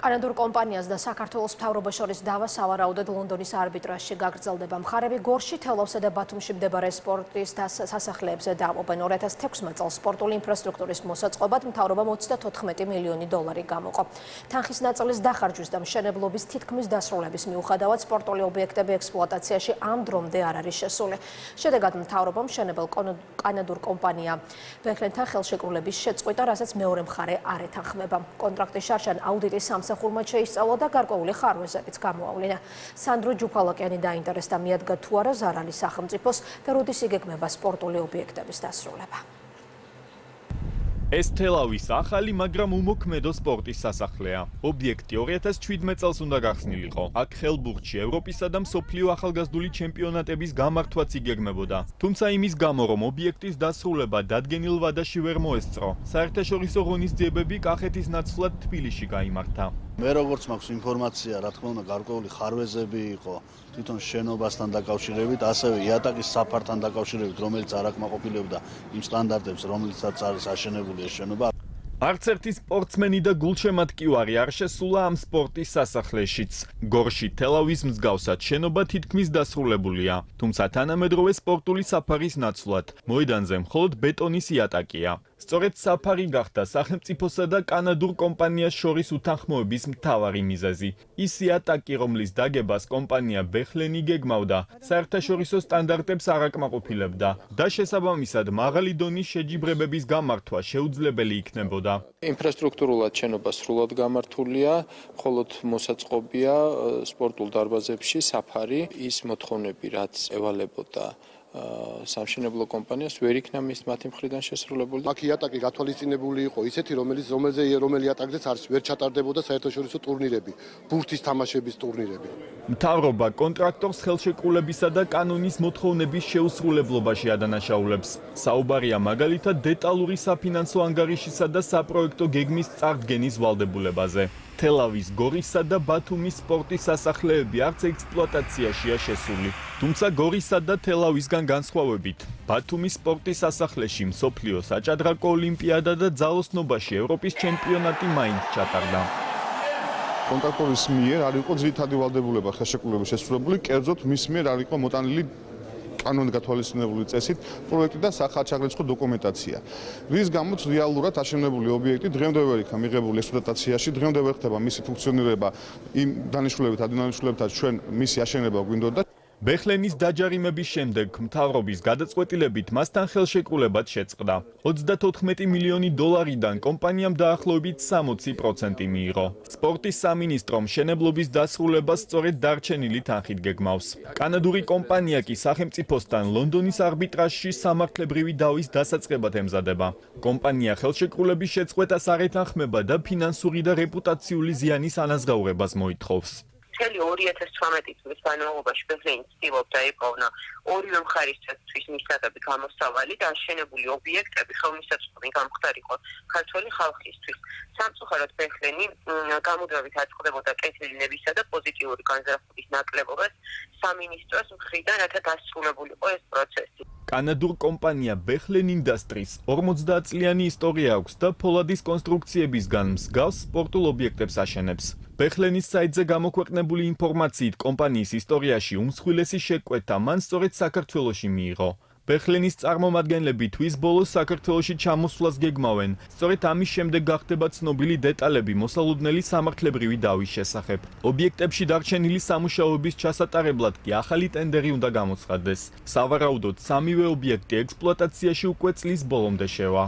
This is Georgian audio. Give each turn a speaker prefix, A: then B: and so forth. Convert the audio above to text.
A: კანადურ კომპანიას და საქართველოს მთავრობას შორის დავა სავარაუდოდ ლონდონის არბიტრაჟში გაგრძელდება. მხარები გორში, თელავსა და ბათუმში მდებარე სპორტის სასახლეებზე დაამობენ. 2016 წელს სპორტული ინფრასტრუქტურის მოსაწყობად მთავრობამ 34 მილიონი დოლარი გამოყო. თანხის ნაწილის დახარჯვის და მშენებლობის თითქმის დასრულების მიუხედავად სპორტული ობიექტები ექსპლუატაციაში ამ დრომდე არ არის შესული. შედეგად მთავრობამ მშენებელ კანადურ კომპანია ბექლენთან ხელშეკრულების შეწყვიტა, რასაც მეორე მხარე არ ეთანხმება. კონტრაქტის შარშან აუდიტის სამსახურმა შეისწავლა და გარკვეული ხარვეზებიც გამოავლინა. სანდრო ჯუფალაკიანი დაინტერესდა მიადგა თუ არა ზარალი სახელმწიფოს და როდის იგეგმება სპორტული ობიექტების დასრულება.
B: ეს თელავის ახალი, მაგრამ უმოქმედო სპორტის სასახლეა. ობიექტი 2017 წელს უნდა გახსნილიყო. აქ ხელბურთში ევროპისა და მსოფლიო ახალგაზრდული ჩემპიონატების გამართვაც იგეგმებოდა. თუმცა იმის გამო, რომ ობიექტის დასრულება დადგენილ ვადაში ვერ მოესწრო, საერთაშორისო ღონისძიებები კახეთის ნაცვლად თბილისში გაიმართა.
C: მე როგორც მაქვს ინფორმაცია, რა თქმა უნდა, გარკვეული ხარვეზები იყო თვითონ შენობასთან დაკავშირებით, ასევე იატაკის საფართან დაკავშირებით, რომელიც არ აკმაყოფილებდა იმ სტანდარტებს, რომლითაც არის აშენებული ეს შენობა.
B: არც ერთი სპორტსმენი და გულშემატკივარი არ შესულა ამ სპორტის სასახლეშიც. გორში თელავის მსგავსად შენობა თითქმის დასრულებულია, თუმცა თანამედროვე სპორტული საფარის ნაცვლად მოედანზე მხოლოდ ბეტონის იატაკია. სწორედ საფარი გახდა სახელმწიფოსა და კანადურ კომპანიას შორის უთანხმოების მთავარი მიზეზი. ის იატაკი, რომლის დაგებას კომპანია ბეხლენი გეგმავდა, საერთაშორისო სტანდარტებს არ აკმაყოფილებდა და შესაბამისად მაღალი დონის შეჯიბრებების გამართვა შეუძლებელი იქნებოდა.
D: ინფრასტრუქტურულად შენობა სრულად გამართულია, მხოლოდ მოსაწყობია სპორტულ დარბაზებში საფარი. ის მოთხოვნები, რაც ევალებოდა სამშენებლო კომპანიას, ვერ იქნა მათი მხრიდან შესრულებული.
E: აქ იატაკი გათვალისწინებული იყო ისეთი, რომელი იატაკზეც არის ვერ ჩატარდებოდა საერთაშორისო ტურნირები, ბურთის თამაშების ტურნირები.
B: მთავრობა კონტრაქტორს ხელშეკრულებისა და კანონის მოთხოვნების შეუსრულებლობაში ადანაშაულებს. საუბარია მაგალითად დეტალური საფინანსო ანგარიშისა და საპროექტო გეგმის წარდგენის ვალდებულებაზე. თელავის, გორისა და ბათუმის სპორტის სასახლეები არც ექსპლუატაციაშია შესული. თუმცა გორისა და თელავისგან განსხვავებით, ბათუმის სპორტის სასახლეში მსოფლიო საჭადრაკო ოლიმპიადა და ძალოსნობაში ევროპის ჩემპიონატი მაინც ჩატარდა.
F: კონტრაქტორის მიერ არ იყო ძირითადი ვალდებულება ხელშეკრულების შესრულებული, კერძოდ მის მიერ არ იყო მოტანილი კანონით გათვალისწინებული წესით პროექტი და სახალხო დოკუმენტაცია. რის გამოც რეალურად აშენებული ობიექტი დღემდე ვერ იქნა მიღებული ექსპლუატაციაში, დღემდე ვერ ხდება მისი ფუნქციონირება იმ დანიშნულებით, ადმინისტრაციებთან ჩვენ მისი აშენება გვინდოდა.
B: ბეხლენის დაჯარიმების შემდეგ მთავრობის გადაწყვეტილებით მასთან ხელშეკრულებაც შეწყდა. 34 მილიონი დოლარიდან კომპანიამ დაახლოებით 60% მიიღო. სპორტის სამინისტრომ მშენებლობის დასრულებას სწორედ დარჩენილი თანხით გეგმავს. კანადური კომპანია კი სახელმწიფოსთან ლონდონის არბიტრაჟში სამართლებრივი დავის დასაწყებად ემზადება. კომპანია ხელშეკრულების შეწყვეტას არ ეთანხმება და ფინანსური და რეპუტაციული ზიანის ანაზღაურებას მოითხოვს.
G: 2018 წლის განმავლობაში ბექლენი ცდილობდა იპოვნა ორივე მხარისათვის მისაღები გამოსავალი და აშენებული ობიექტები ხელმისაწვდომი გამხდარიყო ქართველი ხალხისთვის. სამწუხაროდ ბექლენი გამუდმებით აწყდებოდა კეთილინებისა და პოზიტიური განზრახების ნაკლებობას სამინისტროს მხრიდან, რათა დასრულებულიყო ეს პროცესი.
B: კანადურ კომპანია ბეხლენ ინდასტრის 50 წლიანი ისტორია აქვს და ფოლადის კონსტრუქციებისგან მსგავს სპორტულ ობიექტებს აშენებს. ბეხლენის საიტზე გამოქვეყნებული ინფორმაციით კომპანიის ისტორიაში უმსხვილესი შეკვეთა მან სწორედ საქართველოში მიიღო. ბეხლენის წარმომადგენლები თვის ბოლოს საქართველოში ჩამოსვლას გეგმავენ. სწორედ ამის შემდეგ გახდება ცნობილი დეტალები მოსალოდნელი სამართლებრივი დავის შესახებ. ობიექტებში დარჩენილი სამუშაოების ჩასატარებლად კი ახალი ტენდერი უნდა გამოცხადდეს. სავარაუდოდ სამივე ობიექტი ექსპლუატაციაში უკვე წლის ბოლომდე შევა.